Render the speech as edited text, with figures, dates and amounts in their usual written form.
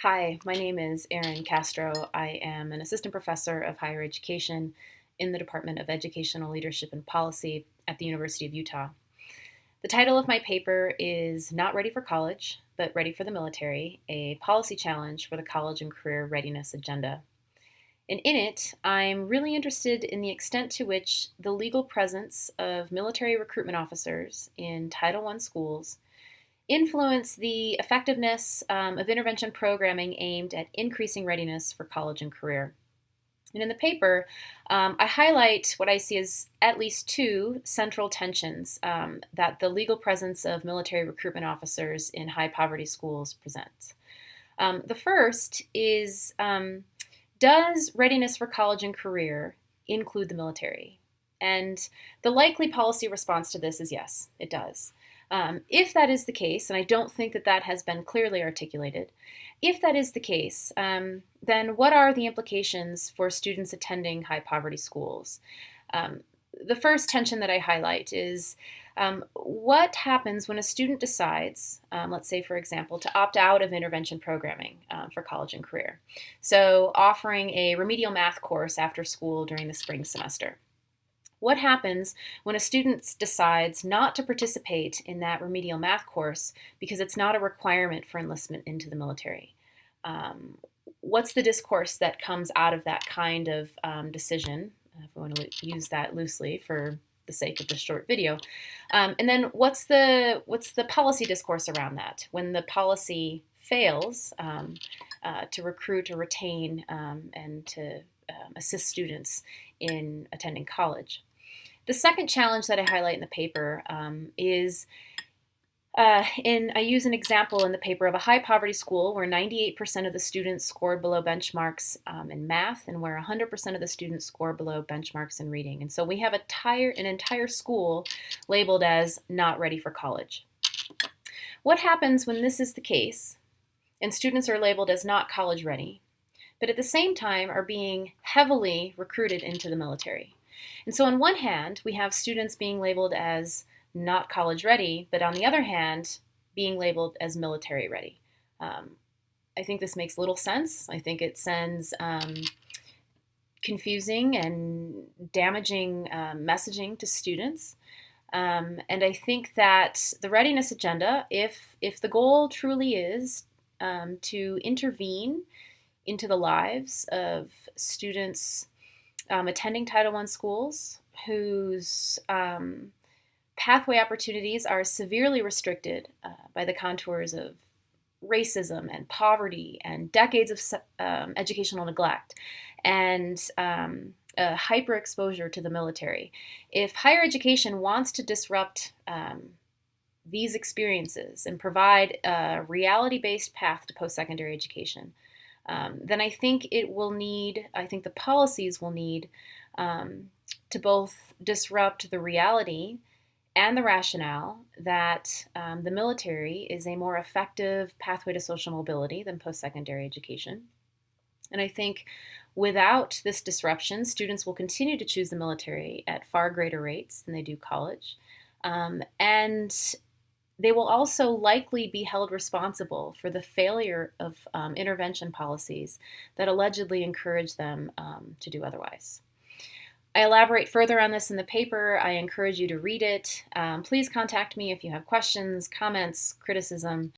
Hi, my name is Erin Castro. I am an assistant professor of higher education in the Department of Educational Leadership and Policy at the University of Utah. The title of my paper is Not Ready for College, but Ready for the Military, a policy challenge for the college and career readiness agenda. And in it, I'm really interested in the extent to which the legal presence of military recruitment officers in Title I schools influence the effectiveness of intervention programming aimed at increasing readiness for college and career. And in the paper, I highlight what I see as at least two central tensions that the legal presence of military recruitment officers in high poverty schools presents. The first is does readiness for college and career include the military? And the likely policy response to this is yes, it does. If that is the case, and I don't think that that has been clearly articulated, if that is the case, then what are the implications for students attending high poverty schools? The first tension that I highlight is what happens when a student decides, let's say, for example, to opt out of intervention programming for college and career. So, offering a remedial math course after school during the spring semester. What happens when a student decides not to participate in that remedial math course because it's not a requirement for enlistment into the military? What's the discourse that comes out of that kind of decision, if we want to use that loosely for the sake of this short video? And then what's the policy discourse around that when the policy fails to recruit or retain and to assist students in attending college? The second challenge that I highlight in the paper is I use an example in the paper of a high poverty school where 98% of the students scored below benchmarks in math and where 100% of the students scored below benchmarks in reading. And so we have an entire school labeled as not ready for college. What happens when this is the case and students are labeled as not college ready, but at the same time are being heavily recruited into the military? And so on one hand, we have students being labeled as not college ready, but on the other hand, being labeled as military ready. I think this makes little sense. I think it sends confusing and damaging messaging to students. And I think that the readiness agenda, if the goal truly is to intervene into the lives of students attending Title I schools whose pathway opportunities are severely restricted by the contours of racism and poverty and decades of educational neglect and hyper exposure to the military. If higher education wants to disrupt these experiences and provide a reality-based path to post-secondary education, then I think the policies will need to both disrupt the reality and the rationale that the military is a more effective pathway to social mobility than post-secondary education. And I think without this disruption, students will continue to choose the military at far greater rates than they do college. And they will also likely be held responsible for the failure of intervention policies that allegedly encourage them to do otherwise. I elaborate further on this in the paper. I encourage you to read it. Please contact me if you have questions, comments, criticism,